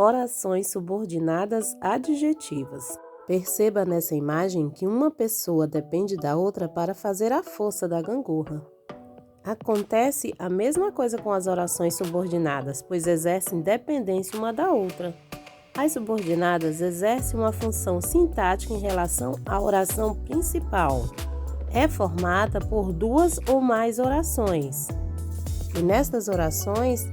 Orações subordinadas adjetivas. Perceba nessa imagem que uma pessoa depende da outra para fazer a força da gangorra. Acontece a mesma coisa com as orações subordinadas, pois exercem dependência uma da outra. As subordinadas exercem uma função sintática em relação à oração principal. É formada por duas ou mais orações. E nestas orações,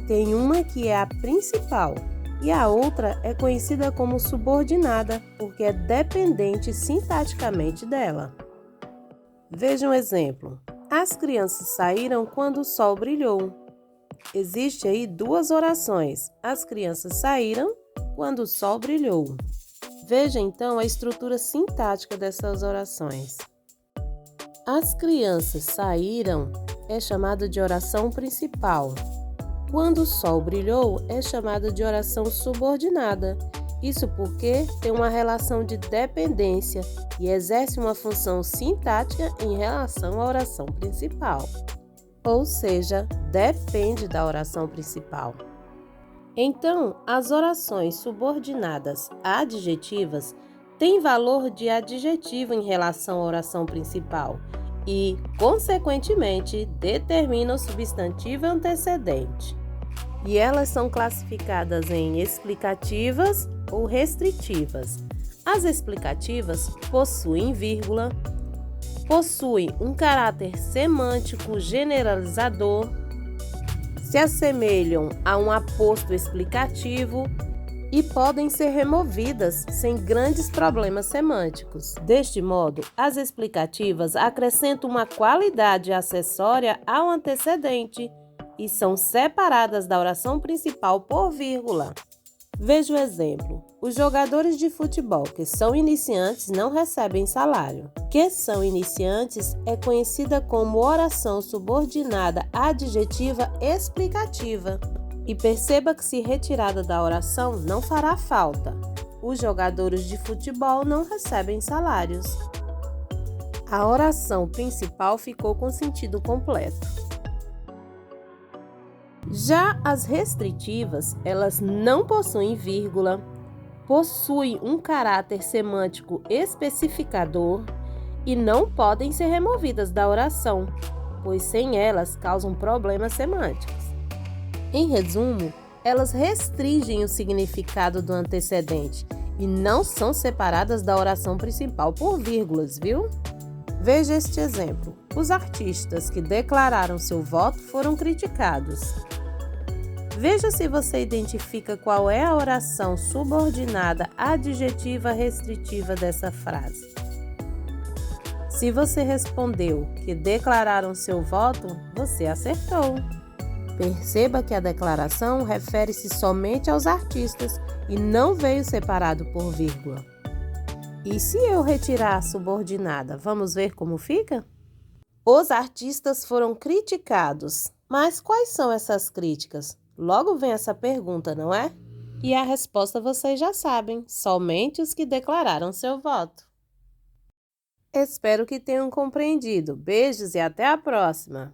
tem uma que é a principal e a outra é conhecida como subordinada, porque é dependente sintaticamente dela. Veja um exemplo. As crianças saíram quando o sol brilhou. Existe aí duas orações. As crianças saíram quando o sol brilhou. Veja então a estrutura sintática dessas orações. As crianças saíram é chamada de oração principal. Quando o sol brilhou é chamada de oração subordinada. Isso porque tem uma relação de dependência e exerce uma função sintática em relação à oração principal. Ou seja, depende da oração principal. Então, as orações subordinadas adjetivas têm valor de adjetivo em relação à oração principal e, consequentemente, determinam o substantivo antecedente. E elas são classificadas em explicativas ou restritivas. As explicativas possuem vírgula, possuem um caráter semântico generalizador, se assemelham a um aposto explicativo e podem ser removidas sem grandes problemas semânticos. Deste modo, as explicativas acrescentam uma qualidade acessória ao antecedente e são separadas da oração principal por vírgula. Veja o exemplo. Os jogadores de futebol que são iniciantes não recebem salário. Que são iniciantes é conhecida como oração subordinada adjetiva explicativa. E perceba que, se retirada da oração, não fará falta. Os jogadores de futebol não recebem salários. A oração principal ficou com sentido completo. Já as restritivas, elas não possuem vírgula, possuem um caráter semântico especificador e não podem ser removidas da oração, pois sem elas causam problemas semânticos. Em resumo, elas restringem o significado do antecedente e não são separadas da oração principal por vírgulas, viu? Veja este exemplo. Os artistas que declararam seu voto foram criticados. Veja se você identifica qual é a oração subordinada adjetiva restritiva dessa frase. Se você respondeu que declararam seu voto, você acertou. Perceba que a declaração refere-se somente aos artistas e não veio separado por vírgula. E se eu retirar a subordinada, vamos ver como fica? Os artistas foram criticados. Mas quais são essas críticas? Logo vem essa pergunta, não é? E a resposta vocês já sabem, somente os que declararam seu voto. Espero que tenham compreendido. Beijos e até a próxima!